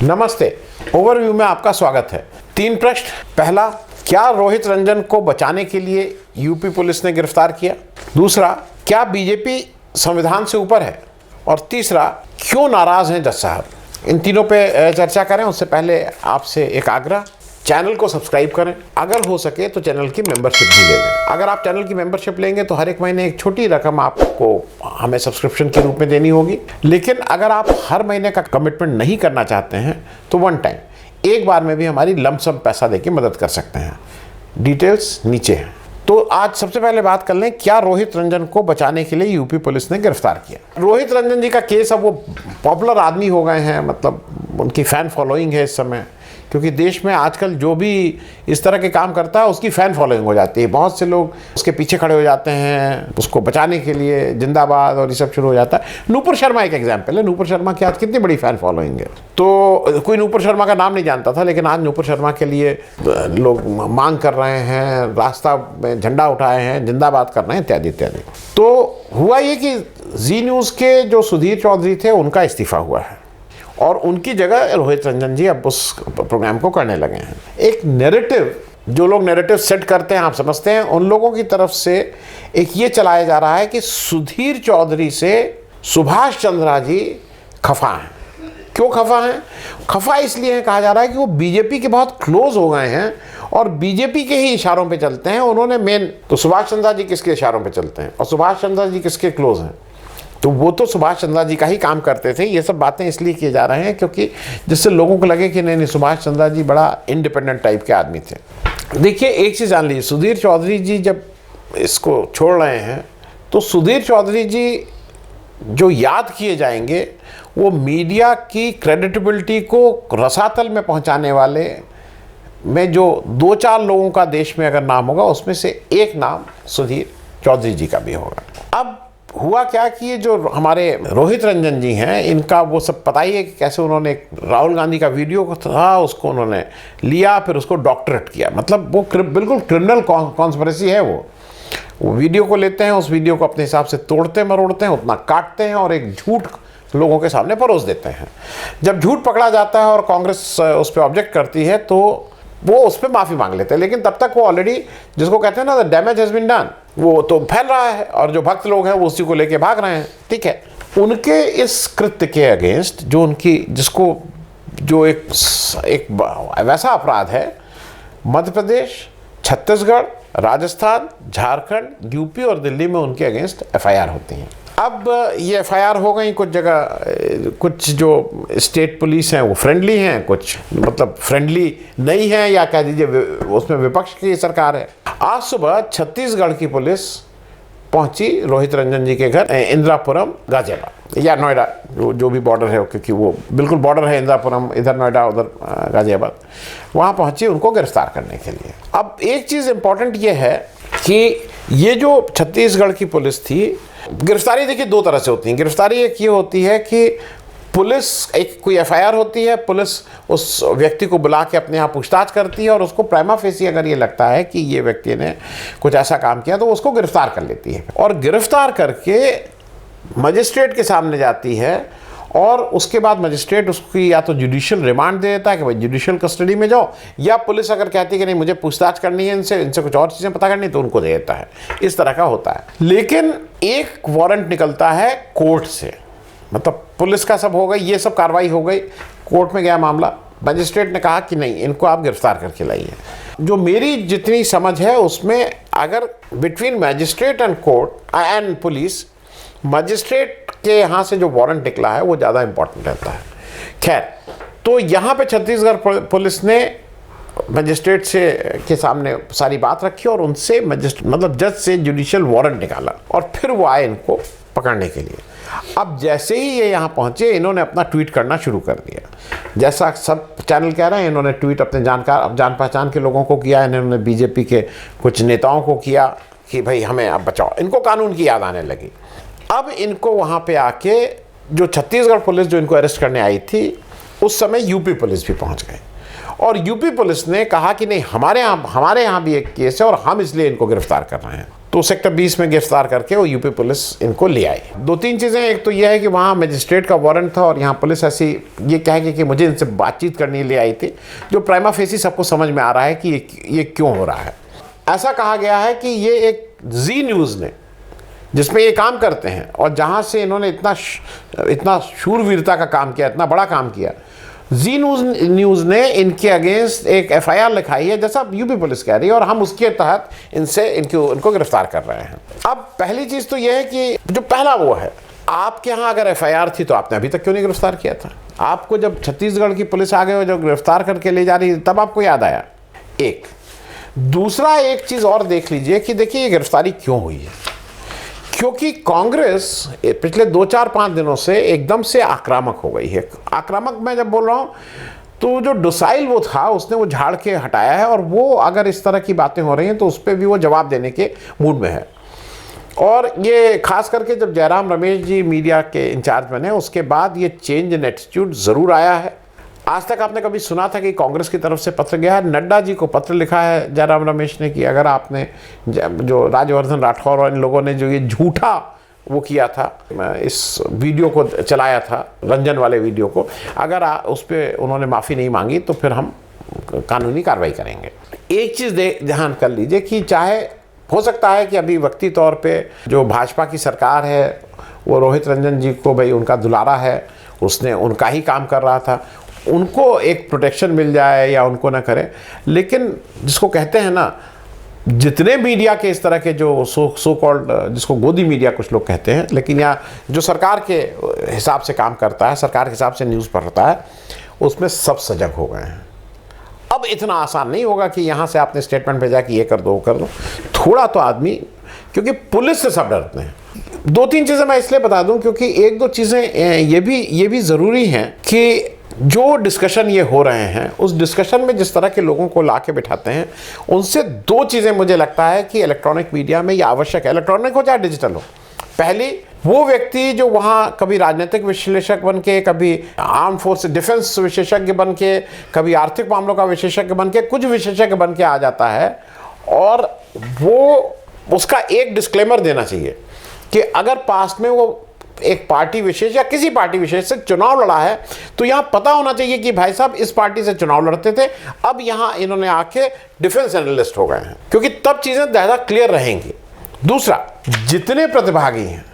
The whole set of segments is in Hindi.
नमस्ते। ओवरव्यू में आपका स्वागत है। 3 प्रश्न। पहला, क्या रोहित रंजन को बचाने के लिए यूपी पुलिस ने गिरफ्तार किया? दूसरा, क्या बीजेपी संविधान से ऊपर है? और तीसरा, क्यों नाराज हैं जज साहब? इन तीनों पे चर्चा करें उससे पहले आपसे एक आग्रह, चैनल को सब्सक्राइब करें, अगर हो सके तो चैनल की मेंबरशिप भी ले लें। अगर आप चैनल की मेंबरशिप लेंगे तो हर एक महीने एक छोटी रकम आपको हमें सब्सक्रिप्शन के रूप में देनी होगी। लेकिन अगर आप हर महीने का कमिटमेंट नहीं करना चाहते हैं तो वन टाइम एक बार में भी हमारी लमसम पैसा देके मदद कर सकते हैं। डिटेल्स नीचे हैं। तो आज सबसे पहले बात कर लें, क्या रोहित रंजन को बचाने के लिए यूपी पुलिस ने गिरफ्तार किया? रोहित रंजन जी का केस, अब वो पॉपुलर आदमी हो गए हैं, मतलब उनकी फ़ैन फॉलोइंग है इस समय, क्योंकि देश में आजकल जो भी इस तरह के काम करता है उसकी फ़ैन फॉलोइंग हो जाती है। बहुत से लोग उसके पीछे खड़े हो जाते हैं, उसको बचाने के लिए जिंदाबाद और ये सब शुरू हो जाता है। नूपुर शर्मा एक एग्जाम्पल है। नूपुर शर्मा की आज कितनी बड़ी फ़ैन फॉलोइंग है। तो कोई नूपुर शर्मा का नाम नहीं जानता था, लेकिन आज नूपुर शर्मा के लिए लोग मांग कर रहे हैं, रास्ता में झंडा उठाए हैं, जिंदाबाद कर रहे हैं, इत्यादि इत्यादि। तो हुआ ये कि जी न्यूज़ के जो सुधीर चौधरी थे उनका इस्तीफा हुआ है और उनकी जगह रोहित रंजन जी अब उस प्रोग्राम को करने लगे हैं। एक नैरेटिव, जो लोग नैरेटिव सेट करते हैं, आप समझते हैं, उन लोगों की तरफ से एक ये चलाया जा रहा है कि सुधीर चौधरी से सुभाष चंद्रा जी खफा हैं। क्यों खफा हैं? खफा इसलिए है, कहा जा रहा है कि वो बीजेपी के बहुत क्लोज हो गए हैं और बीजेपी के ही इशारों पे चलते हैं। उन्होंने मेन, तो सुभाष चंद्रा जी किसके इशारों पे चलते हैं और सुभाष चंद्रा जी किसके क्लोज हैं? तो वो तो सुभाष चंद्रा जी का ही काम करते थे। ये सब बातें इसलिए किए जा रहे हैं क्योंकि जिससे लोगों को लगे कि नहीं, सुभाष चंद्रा जी बड़ा इंडिपेंडेंट टाइप के आदमी थे। देखिए, एक चीज़ जान लीजिए, सुधीर चौधरी जी जब इसको छोड़ रहे हैं तो सुधीर चौधरी जी जो याद किए जाएंगे वो मीडिया की क्रेडिटेबिलिटी को रसातल में पहुँचाने वाले में जो 2-4 लोगों का देश में अगर नाम होगा उसमें से एक नाम सुधीर चौधरी जी का भी होगा। अब हुआ क्या कि ये जो हमारे रोहित रंजन जी हैं, इनका वो सब पता ही है कि कैसे उन्होंने राहुल गांधी का वीडियो था, उसको उन्होंने लिया, फिर उसको डॉक्टरेट किया। मतलब वो बिल्कुल क्रिमिनल कॉन्स्पिरेसी है। वो वीडियो को लेते हैं, उस वीडियो को अपने हिसाब से तोड़ते मरोड़ते हैं, उतना काटते हैं और एक झूठ लोगों के सामने परोस देते हैं। जब झूठ पकड़ा जाता है और कांग्रेस उस पर ऑब्जेक्ट करती है तो वो उस पर माफ़ी मांग लेते हैं, लेकिन तब तक वो ऑलरेडी, जिसको कहते हैं ना, the damage has been done, वो तो फैल रहा है और जो भक्त लोग हैं वो उसी को लेके भाग रहे हैं। ठीक है, उनके इस कृत्य के अगेंस्ट जो उनकी, जिसको जो एक वैसा अपराध है, मध्य प्रदेश, छत्तीसगढ़, राजस्थान, झारखंड, यूपी और दिल्ली में उनके अगेंस्ट एफआईआर होती हैं। अब ये एफआईआर हो गई, कुछ जगह कुछ जो स्टेट पुलिस हैं वो फ्रेंडली हैं, कुछ मतलब फ्रेंडली नहीं है, या कह दीजिए उसमें विपक्ष की सरकार है। आज सुबह छत्तीसगढ़ की पुलिस पहुंची रोहित रंजन जी के घर, इंदिरापुरम, गाजियाबाद या नोएडा, जो भी बॉर्डर है, क्योंकि वो बिल्कुल बॉर्डर है, इंदिरापुरम इधर नोएडा उधर गाजियाबाद, वहाँ पहुंची उनको गिरफ्तार करने के लिए। अब एक चीज़ इम्पॉर्टेंट ये है कि ये जो छत्तीसगढ़ की पुलिस थी, गिरफ्तारी देखिए 2 तरह से होती है। गिरफ्तारी एक ये होती है कि पुलिस, एक कोई एफआईआर होती है, पुलिस उस व्यक्ति को बुला के अपने यहाँ पूछताछ करती है और उसको प्राइमा फेसी अगर ये लगता है कि ये व्यक्ति ने कुछ ऐसा काम किया तो उसको गिरफ्तार कर लेती है और गिरफ्तार करके मजिस्ट्रेट के सामने जाती है और उसके बाद मजिस्ट्रेट उसकी या तो जुडिशियल रिमांड दे देता है कि भाई जुडिशियल कस्टडी में जाओ, या पुलिस अगर कहती है कि नहीं मुझे पूछताछ करनी है, इनसे कुछ और चीज़ें पता करनी, तो उनको दे देता है। इस तरह का होता है। लेकिन एक वारंट निकलता है कोर्ट से, मतलब पुलिस का सब हो गई, ये सब कार्रवाई हो गई, कोर्ट में गया मामला, मजिस्ट्रेट ने कहा कि नहीं, इनको आप गिरफ्तार करके लाइए। जो मेरी जितनी समझ है उसमें, अगर between magistrate and court and police, magistrate के यहाँ से जो वारंट निकला है वो ज़्यादा इंपॉर्टेंट रहता है। खैर, तो यहाँ पे छत्तीसगढ़ पुलिस ने मजिस्ट्रेट से के सामने सारी बात रखी और उनसे मतलब जज से जुडिशियल वारंट निकाला और फिर वो आए इनको पकड़ने के लिए। अब जैसे ही ये यहाँ पहुँचे, इन्होंने अपना ट्वीट करना शुरू कर दिया। जैसा सब चैनल कह रहे हैं, इन्होंने ट्वीट अपने जान पहचान के लोगों को किया, इन्होंने बीजेपी के कुछ नेताओं को किया कि भाई हमें अब बचाओ। इनको कानून की याद आने लगी। अब इनको वहाँ पे आके जो छत्तीसगढ़ पुलिस जो इनको अरेस्ट करने आई थी, उस समय यूपी पुलिस भी पहुँच गई और यूपी पुलिस ने कहा कि नहीं, हमारे यहाँ भी एक केस है और हम इसलिए इनको गिरफ्तार कर रहे हैं। तो सेक्टर 20 में गिरफ्तार करके वो यूपी पुलिस इनको ले आई। दो तीन चीज़ें, एक तो यह है कि वहाँ मजिस्ट्रेट का वारंट था और यहाँ पुलिस ऐसी ये कह कि मुझे इनसे बातचीत करने ले आई थी, जो प्राइमा फेसी सबको समझ में आ रहा है कि ये क्यों हो रहा है। ऐसा कहा गया है कि ये एक जी न्यूज़ ने, जिसमें ये काम करते हैं और जहाँ से इन्होंने इतना शूरवीरता का काम किया, इतना बड़ा काम किया, जी न्यूज़ ने इनके अगेंस्ट एक एफआईआर लिखाई है, जैसा यूपी पुलिस कह रही है, और हम उसके तहत इनको गिरफ्तार कर रहे हैं। अब पहली चीज़ तो यह है कि जो पहला वो है, आपके यहाँ अगर एफआईआर थी तो आपने अभी तक क्यों नहीं गिरफ्तार किया था? आपको जब छत्तीसगढ़ की पुलिस आ गई और जब गिरफ्तार करके ले जा रही तब आपको याद आया? एक दूसरा, एक चीज़ और देख लीजिए कि देखिए ये गिरफ्तारी क्यों हुई है। क्योंकि कांग्रेस पिछले 2-4-5 दिनों से एकदम से आक्रामक हो गई है। आक्रामक मैं जब बोल रहा हूँ तो जो डोसाइल वो था उसने वो झाड़ के हटाया है, और वो अगर इस तरह की बातें हो रही हैं तो उस पर भी वो जवाब देने के मूड में है। और ये खास करके जब जयराम रमेश जी मीडिया के इंचार्ज बने उसके बाद ये चेंज इन एटीट्यूड ज़रूर आया है। आज तक आपने कभी सुना था कि कांग्रेस की तरफ से पत्र गया है? नड्डा जी को पत्र लिखा है जयराम रमेश ने कि अगर आपने जो राज्यवर्धन राठौर और इन लोगों ने जो ये झूठा वो किया था, इस वीडियो को चलाया था, रंजन वाले वीडियो को, अगर उस पर उन्होंने माफ़ी नहीं मांगी तो फिर हम कानूनी कार्रवाई करेंगे। एक चीज़ ध्यान कर लीजिए कि चाहे हो सकता है कि अभी वक्ती तौर पे जो भाजपा की सरकार है वो रोहित रंजन जी को भाई उनका दुलारा है, उसने उनका ही काम कर रहा था, उनको एक प्रोटेक्शन मिल जाए या उनको ना करें, लेकिन जिसको कहते हैं ना, जितने मीडिया के इस तरह के जो सो कॉल्ड, जिसको गोदी मीडिया कुछ लोग कहते हैं, लेकिन या जो सरकार के हिसाब से काम करता है, सरकार के हिसाब से न्यूज़ पढ़ता है, उसमें सब सजग हो गए हैं। अब इतना आसान नहीं होगा कि यहाँ से आपने स्टेटमेंट भेजा कि ये कर दो वो कर दो। थोड़ा तो आदमी, क्योंकि पुलिस से सब डरते हैं। 2-3 चीज़ें मैं इसलिए बता दूं क्योंकि 1-2 चीज़ें ये भी ज़रूरी हैं कि जो डिस्कशन ये हो रहे हैं उस डिस्कशन में जिस तरह के लोगों को ला के बिठाते हैं, उनसे 2 चीज़ें मुझे लगता है कि इलेक्ट्रॉनिक मीडिया में ये आवश्यक है, इलेक्ट्रॉनिक हो चाहे डिजिटल हो। पहली, वो व्यक्ति जो वहाँ कभी राजनीतिक विश्लेषक बन के, कभी आर्म फोर्स डिफेंस विशेषज्ञ बन के, कभी आर्थिक मामलों का विशेषज्ञ बन के, कुछ विशेषज्ञ बन के आ जाता है, और वो उसका एक डिस्क्लेमर देना चाहिए कि अगर पास्ट में वो एक पार्टी विशेष या किसी पार्टी विशेष से चुनाव लड़ा है तो यहाँ पता होना चाहिए कि भाई साहब इस पार्टी से चुनाव लड़ते थे, अब यहाँ इन्होंने आके डिफेंस एनालिस्ट हो गए हैं, क्योंकि तब चीज़ें ज़्यादा क्लियर रहेंगी। दूसरा, जितने प्रतिभागी हैं,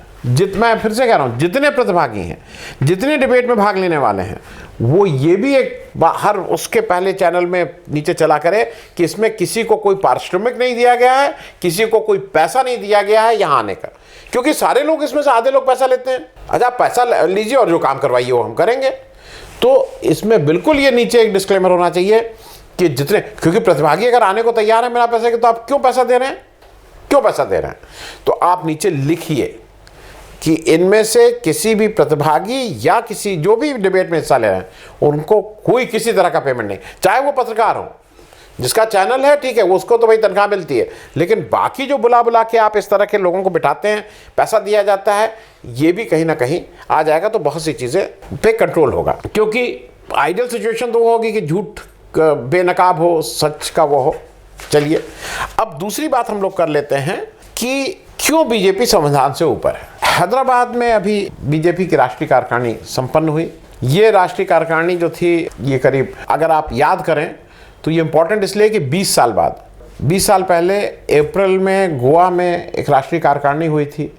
मैं फिर से कह रहा हूँ, जितने प्रतिभागी हैं, जितने डिबेट में भाग लेने वाले हैं, वो ये भी एक हर उसके पहले चैनल में नीचे चला करे कि इसमें किसी को कोई पारिश्रमिक नहीं दिया गया है, किसी को कोई पैसा नहीं दिया गया है यहाँ आने का, क्योंकि सारे लोग इसमें से आधे लोग पैसा लेते हैं। अच्छा, पैसा लीजिए और जो काम करवाइए वो हम करेंगे। तो इसमें बिल्कुल ये नीचे एक डिस्क्लेमर होना चाहिए कि जितने, क्योंकि प्रतिभागी अगर आने को तैयार है बिना पैसे के, तो आप क्यों पैसा दे रहे हैं? क्यों पैसा दे रहे हैं? तो आप नीचे लिखिए कि इनमें से किसी भी प्रतिभागी या किसी जो भी डिबेट में हिस्सा ले रहे हैं उनको कोई किसी तरह का पेमेंट नहीं, चाहे वो पत्रकार हो, जिसका चैनल है ठीक है, वो उसको तो भाई तनख्वाह मिलती है, लेकिन बाकी जो बुला के आप इस तरह के लोगों को बिठाते हैं, पैसा दिया जाता है, ये भी कहीं ना कहीं आ जाएगा, तो बहुत सी चीज़ें पे कंट्रोल होगा। क्योंकि आइडियल सिचुएशन तो वो होगी कि झूठ बेनकाब हो, सच का वो हो। चलिए, अब दूसरी बात हम लोग कर लेते हैं कि क्यों बीजेपी संविधान से ऊपर है। हैदराबाद में अभी बीजेपी की राष्ट्रीय कार्यकारिणी संपन्न हुई। ये राष्ट्रीय कार्यकारिणी जो थी, ये करीब, अगर आप याद करें तो ये इंपॉर्टेंट इसलिए कि 20 साल बाद, 20 साल पहले अप्रैल में गोवा में एक राष्ट्रीय कार्यकारिणी हुई थी।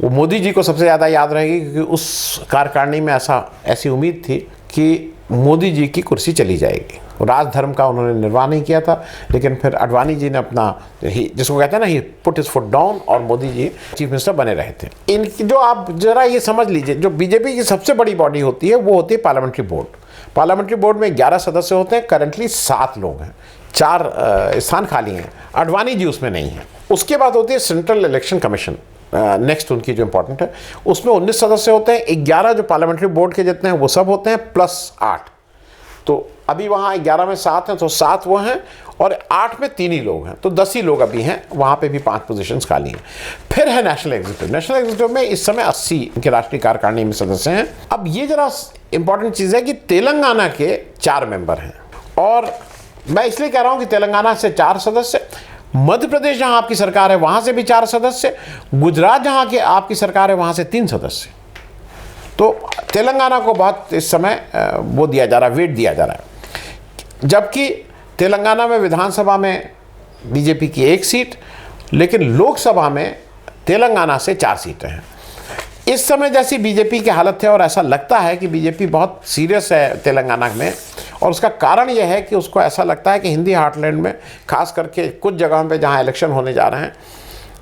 वो मोदी जी को सबसे ज़्यादा याद रहेगी क्योंकि उस कार्यकारिणी में ऐसी उम्मीद थी कि मोदी जी की कुर्सी चली जाएगी। राजधर्म का उन्होंने निर्वाह नहीं किया था, लेकिन फिर अडवाणी जी ने अपना जिसको कहते हैं ना, ही पुट हिज फुट डाउन, और मोदी जी चीफ मिनिस्टर बने रहे थे। इनकी जो आप जरा ये समझ लीजिए, जो बीजेपी की सबसे बड़ी बॉडी होती है वो होती है पार्लियामेंट्री बोर्ड। पार्लियामेंट्री बोर्ड में 11 सदस्य होते हैं, करंटली 7 लोग हैं, 4 स्थान खाली हैं, अडवाणी जी उसमें नहीं है। उसके बाद होती है सेंट्रल इलेक्शन कमीशन, नेक्स्ट उनकी जो इंपॉर्टेंट है, उसमें 19 सदस्य होते हैं। 11 जो पार्लियामेंट्री बोर्ड के जितने हैं वो सब होते हैं, प्लस 8, तो अभी वहाँ 11 में 7 हैं, तो 7 वो हैं, और 8 में 3 ही लोग हैं, तो 10 ही लोग अभी हैं। वहाँ पे भी 5 पोजीशंस खाली हैं। फिर है नेशनल एग्जीक्यूटिव। नेशनल एग्जीक्यूटिव में इस समय 80 के राष्ट्रीय कार्यकारिणी में सदस्य हैं। अब ये जरा इंपॉर्टेंट चीज़ है कि तेलंगाना के 4 मेंबर हैं, और मैं इसलिए कह रहा हूँ कि तेलंगाना से 4 सदस्य, मध्य प्रदेश जहां आपकी सरकार है वहां से भी 4 सदस्य, गुजरात जहां की आपकी सरकार है वहां से 3 सदस्य। तो तेलंगाना को बहुत इस समय वो दिया जा रहा है, वेट दिया जा रहा है। जबकि तेलंगाना में विधानसभा में बीजेपी की 1 सीट, लेकिन लोकसभा में तेलंगाना से 4 सीटें हैं। इस समय जैसी बीजेपी की हालत है और ऐसा लगता है कि बीजेपी बहुत सीरियस है तेलंगाना में, और उसका कारण यह है कि उसको ऐसा लगता है कि हिंदी हार्टलैंड में खास करके कुछ जगहों पे जहां इलेक्शन होने जा रहे हैं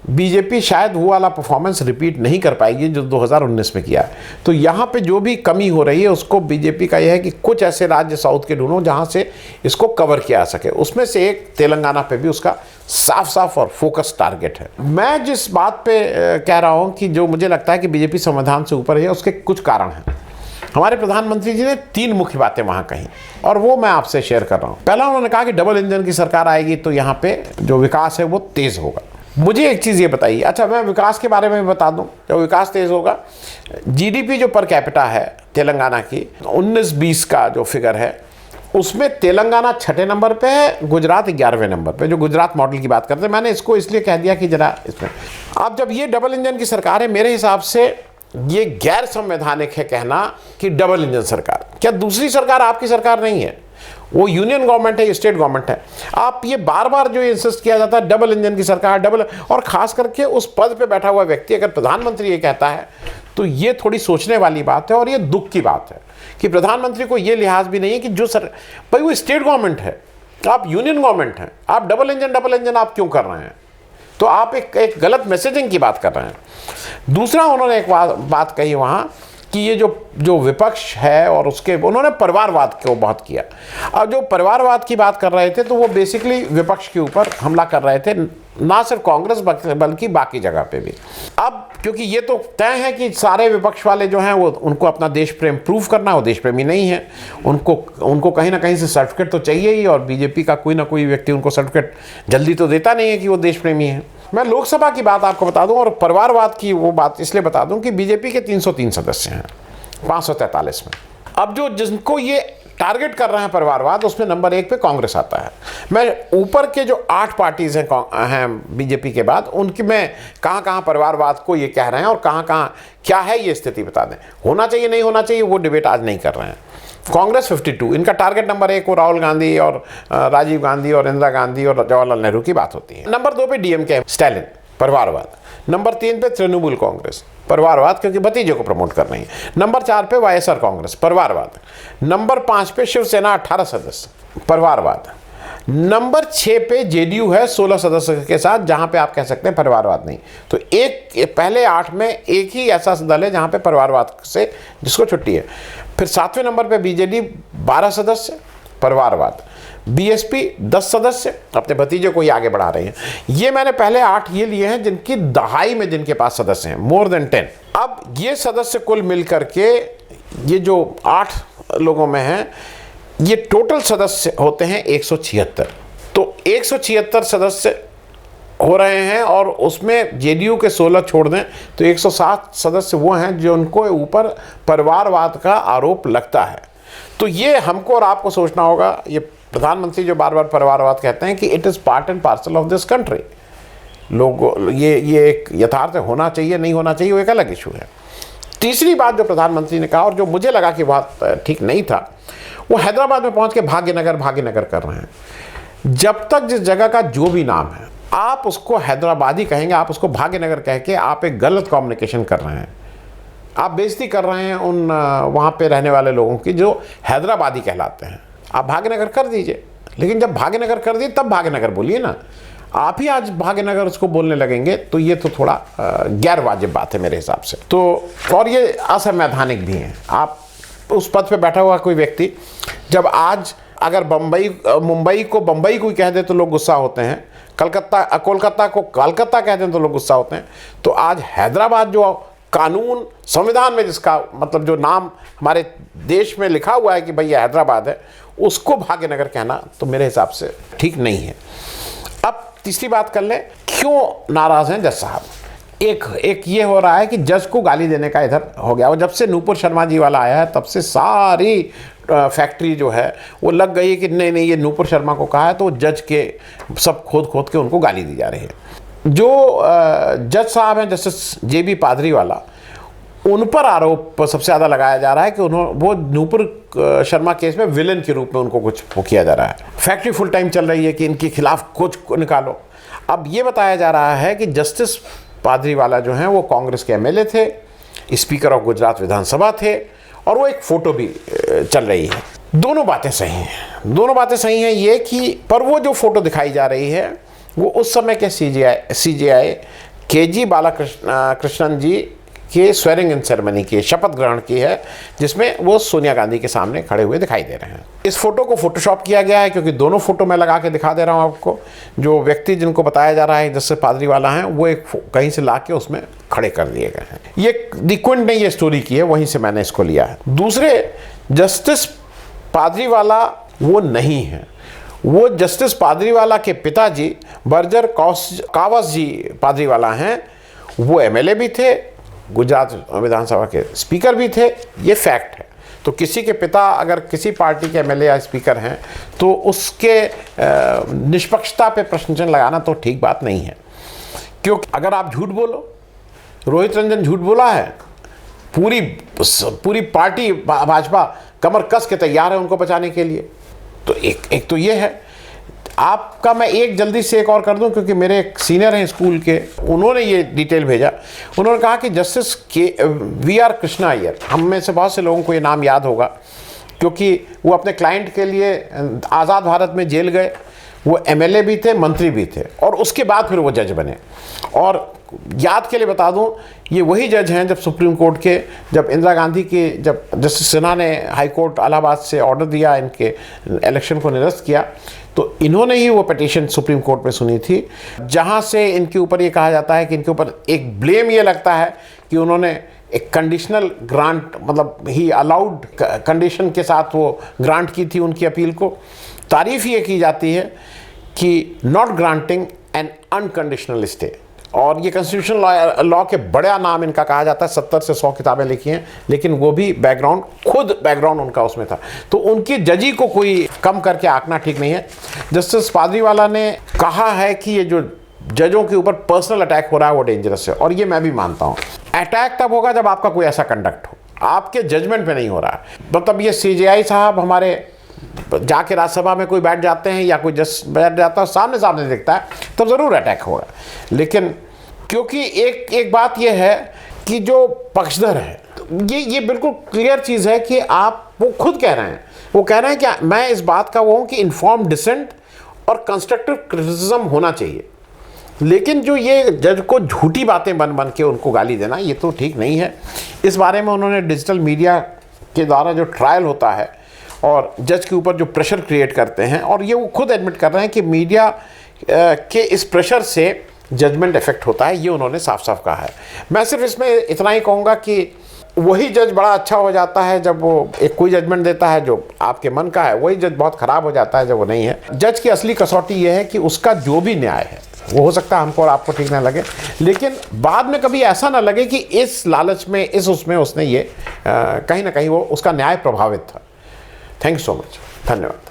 बीजेपी शायद वो वाला परफॉर्मेंस रिपीट नहीं कर पाएगी जो 2019 में किया है। तो यहाँ पे जो भी कमी हो रही है उसको बीजेपी का यह है कि कुछ ऐसे राज्य साउथ के ढूंढो जहाँ से इसको कवर किया जा सके। उसमें से एक तेलंगाना पे भी उसका साफ साफ और फोकस टारगेट है। मैं जिस बात पे कह रहा हूँ कि जो मुझे लगता है कि बीजेपी संविधान से ऊपर है, उसके कुछ कारण हैं। हमारे प्रधानमंत्री जी ने 3 मुख्य बातें वहाँ कही और वो मैं आपसे शेयर कर रहा हूँ। पहला उन्होंने कहा कि डबल इंजन की सरकार आएगी तो यहाँ पे जो विकास है वो तेज़ होगा। मुझे एक चीज़ ये बताइए, अच्छा मैं विकास के बारे में बता दूं, जब विकास तेज़ होगा, जीडीपी जो पर कैपिटा है तेलंगाना की 19-20 का जो फिगर है उसमें तेलंगाना 6ठे नंबर पे है, गुजरात 11वें नंबर पे, जो गुजरात मॉडल की बात करते हैं। मैंने इसको इसलिए कह दिया कि जरा इसमें अब जब ये डबल इंजन की सरकार है, मेरे हिसाब से ये गैर संवैधानिक है कहना कि डबल इंजन सरकार। क्या दूसरी सरकार आपकी सरकार नहीं है? वो यूनियन गवर्नमेंट है, स्टेट गवर्नमेंट है। आप ये बार बार जो इंसिस्ट किया जाता है डबल इंजन की सरकार, डबल, और खास करके उस पद पे बैठा हुआ व्यक्ति अगर प्रधानमंत्री ये कहता है तो ये थोड़ी सोचने वाली बात है और ये दुख की बात है कि प्रधानमंत्री को ये लिहाज भी नहीं है कि जो भाई वो स्टेट गवर्नमेंट है, आप यूनियन गवर्नमेंट हैं, आप डबल इंजन आप क्यों कर रहे हैं? तो आप एक गलत मैसेजिंग की बात कर रहे हैं। दूसरा उन्होंने एक बात कही वहाँ कि ये जो विपक्ष है और उसके उन्होंने परिवारवाद को बहुत किया। अब जो परिवारवाद की बात कर रहे थे तो वो बेसिकली विपक्ष के ऊपर हमला कर रहे थे, ना सिर्फ कांग्रेस बल्कि बाकी जगह पे भी। अब क्योंकि ये तो तय है कि सारे विपक्ष वाले जो हैं वो उनको अपना देश प्रेम प्रूव करना, वो देश प्रेमी नहीं है, उनको कहीं ना कहीं से सर्टिफिकेट तो चाहिए ही, और बीजेपी का कोई ना कोई व्यक्ति उनको सर्टिफिकेट जल्दी तो देता नहीं है कि वो देश प्रेमी है। मैं लोकसभा की बात आपको बता दूं और परिवारवाद की वो बात इसलिए बता दूं कि बीजेपी के 303 सदस्य हैं 543 में। अब जो जिनको ये टारगेट कर रहे हैं परिवारवाद, उसमें नंबर 1 पे कांग्रेस आता है। मैं ऊपर के जो 8 पार्टीज हैं बीजेपी के बाद, उनकी मैं कहाँ परिवारवाद को ये कह रहे हैं और कहाँ क्या है ये स्थिति बता दें। होना चाहिए नहीं होना चाहिए वो डिबेट आज नहीं कर रहे हैं। कांग्रेस 52, इनका टारगेट नंबर 1 वो राहुल गांधी और राजीव गांधी और इंदिरा गांधी और जवाहरलाल नेहरू की बात होती है। नंबर 2 पे डीएमके स्टालिन, परिवारवाद। नंबर 3 पे तृणमूल कांग्रेस, परिवारवाद, क्योंकि भतीजे को प्रमोट कर रही है। नंबर 4 पे वाईएसआर कांग्रेस, परिवारवाद। नंबर 5 पे शिवसेना 18 सदस्य, परिवारवाद। नंबर 6 पे जेडीयू है 16 सदस्य के साथ, जहां पे आप कह सकते हैं परिवारवाद नहीं। तो एक पहले 8 में एक ही ऐसा दल है जहां पे परिवारवाद से जिसको छुट्टी है। फिर 7वें नंबर पे बीजेडी 12 सदस्य, परिवारवाद। बीएसपी 10 सदस्य, अपने भतीजे को ही आगे बढ़ा रहे हैं। ये मैंने पहले 8 ये लिए हैं जिनकी दहाई में जिनके पास सदस्य हैं, मोर देन 10। अब ये सदस्य कुल मिलकर के ये जो 8 लोगों में हैं, ये टोटल सदस्य होते हैं 176। तो 176 सदस्य हो रहे हैं और उसमें जेडीयू के 16 छोड़ दें तो 107 सदस्य वो हैं जो उनको ऊपर परिवारवाद का आरोप लगता है। तो ये हमको और आपको सोचना होगा। ये प्रधानमंत्री जो बार बार परिवारवाद कहते हैं कि it is part and parcel of this country, लोगों ये एक यथार्थ होना चाहिए नहीं होना चाहिए वो एक अलग इशू है। तीसरी बात जो प्रधानमंत्री ने कहा और जो मुझे लगा कि बहुत ठीक नहीं था, वो हैदराबाद में पहुंच के भाग्यनगर कर रहे हैं। जब तक जिस जगह का जो भी नाम है आप उसको हैदराबादी कहेंगे, आप उसको भाग्यनगर कह के आप एक गलत कम्युनिकेशन कर रहे हैं, आप बेइज्जती कर रहे हैं उन वहाँ पे रहने वाले लोगों की जो हैदराबादी कहलाते हैं। आप भाग्यनगर कर दीजिए, लेकिन जब भाग्यनगर कर दिए तब भाग्यनगर बोलिए ना। आप ही आज भाग्यनगर उसको बोलने लगेंगे तो ये तो थोड़ा गैर वाजिब बात है मेरे हिसाब से। तो और ये असंवैधानिक भी है। आप उस पद पे बैठा हुआ कोई व्यक्ति जब आज अगर मुंबई को बम्बई कोई कह दे तो लोग गुस्सा होते हैं, कोलकाता को कलकत्ता कह दें तो लोग गुस्सा होते हैं, तो आज हैदराबाद जो कानून संविधान में जिसका मतलब जो नाम हमारे देश में लिखा हुआ है कि भैया हैदराबाद है, उसको भाग्यनगर कहना तो मेरे हिसाब से ठीक नहीं है। अब तीसरी बात कर लें, क्यों नाराज़ हैं जज साहब? एक ये हो रहा है कि जज को गाली देने का इधर हो गया। और जब से नूपुर शर्मा जी वाला आया है तब से सारी फैक्ट्री जो है वो लग गई है कि नहीं नहीं ये नूपुर शर्मा को कहा है, तो जज के सब खोद के उनको गाली दी जा रही है। जो जज साहब हैं जस्टिस JB पादरीवाला, उन पर आरोप सबसे ज़्यादा लगाया जा रहा है कि वो नूपुर शर्मा केस में विलेन के रूप में उनको कुछ किया जा रहा है। फैक्ट्री फुल टाइम चल रही है कि इनके खिलाफ कुछ निकालो। अब ये बताया जा रहा है कि जस्टिस पादरीवाला जो हैं वो कांग्रेस के MLA थे, स्पीकर ऑफ गुजरात विधानसभा थे, और वो एक फ़ोटो भी चल रही है। दोनों बातें सही हैं, दोनों बातें सही हैं ये कि, पर वो जो फ़ोटो दिखाई जा रही है वो उस समय के CJI KG बालाकृष्णन जी के स्वेरिंग इन सेरेमनी की, शपथ ग्रहण की है, जिसमें वो सोनिया गांधी के सामने खड़े हुए दिखाई दे रहे हैं। इस फोटो को फोटोशॉप किया गया है, क्योंकि दोनों फोटो मैं लगा के दिखा दे रहा हूँ आपको। जो व्यक्ति जिनको बताया जा रहा है जस्टिस पादरीवाला हैं, वो एक कहीं से ला के उसमें खड़े कर दिए गए हैं। ये द क्विंट ने ये स्टोरी की है, वहीं से मैंने इसको लिया है। दूसरे जस्टिस पादरीवाला वो नहीं है, वो जस्टिस पादरीवाला के पिताजी बर्जर कावस जी पादरीवाला हैं। वो MLA भी थे, गुजरात विधानसभा के स्पीकर भी थे, ये फैक्ट है। तो किसी के पिता अगर किसी पार्टी के MLA या स्पीकर हैं तो उसके निष्पक्षता पे प्रश्न चिन्ह लगाना तो ठीक बात नहीं है। क्योंकि अगर आप झूठ बोलो, रोहित रंजन झूठ बोला है, पूरी पार्टी भाजपा कमर कस के तैयार है उनको बचाने के लिए। तो एक तो ये है। आपका मैं एक जल्दी से एक और कर दूं, क्योंकि मेरे एक सीनियर हैं स्कूल के, उन्होंने ये डिटेल भेजा। उन्होंने कहा कि जस्टिस VR कृष्णा अय्यर, हम में से बहुत से लोगों को ये नाम याद होगा, क्योंकि वो अपने क्लाइंट के लिए आज़ाद भारत में जेल गए। वो MLA भी थे, मंत्री भी थे, और उसके बाद फिर वो जज बने। और याद के लिए बता दूं, ये वही जज हैं जब सुप्रीम कोर्ट के, जब इंदिरा गांधी के, जब जस्टिस सिन्हा ने हाई कोर्ट इलाहाबाद से ऑर्डर दिया इनके इलेक्शन को निरस्त किया, तो इन्होंने ही वो पिटीशन सुप्रीम कोर्ट में सुनी थी, जहां से इनके ऊपर ये कहा जाता है कि इनके ऊपर एक ब्लेम ये लगता है कि उन्होंने एक कंडीशनल ग्रांट, मतलब ही अलाउड कंडीशन के साथ वो ग्रांट की थी उनकी अपील को। तारीफ ये की जाती है कि not granting N unconditional stay, और ये कॉन्स्टिट्यूशनल लॉ के बड़ा नाम इनका कहा जाता है। 70 से 100 किताबें लिखी हैं, लेकिन वो भी खुद बैकग्राउंड उनका उसमें था। तो उनकी जजी को कोई कम करके आंकना ठीक नहीं है। जस्टिस पादरीवाला ने कहा है कि ये जो जजों के ऊपर पर्सनल अटैक हो रहा है वो डेंजरस है, और ये मैं भी मानता हूँ। अटैक तब होगा जब आपका कोई ऐसा कंडक्ट हो, आपके जजमेंट पे नहीं हो रहा है। मतलब ये CJI साहब हमारे जाके राज्यसभा में कोई बैठ जाते हैं या कोई जज बैठ जाता है, सामने दिखता है, तब ज़रूर अटैक होगा। लेकिन क्योंकि एक बात यह है कि जो पक्षधर है, ये बिल्कुल क्लियर चीज़ है कि आप, वो खुद कह रहे हैं, वो कह रहे हैं कि मैं इस बात का वो हूँ कि इन्फॉर्म डिसेंट और कंस्ट्रक्टिव क्रिटिसिज्म होना चाहिए। लेकिन जो ये जज को झूठी बातें बन के उनको गाली देना, ये तो ठीक नहीं है। इस बारे में उन्होंने डिजिटल मीडिया के द्वारा जो ट्रायल होता है और जज के ऊपर जो प्रेशर क्रिएट करते हैं, और ये वो खुद एडमिट कर रहे हैं कि मीडिया के इस प्रेशर से जजमेंट इफेक्ट होता है, ये उन्होंने साफ साफ कहा है। मैं सिर्फ इसमें इतना ही कहूँगा कि वही जज बड़ा अच्छा हो जाता है जब वो एक कोई जजमेंट देता है जो आपके मन का है, वही जज बहुत ख़राब हो जाता है जब वो नहीं है। जज की असली कसौटी ये है कि उसका जो भी न्याय है, वो हो सकता है हमको और आपको ठीक ना लगे, लेकिन बाद में कभी ऐसा ना लगे कि इस लालच में, इस उसमें उसने ये कहीं ना कहीं वो उसका न्याय प्रभावित था। थैंक यू सो मच, धन्यवाद।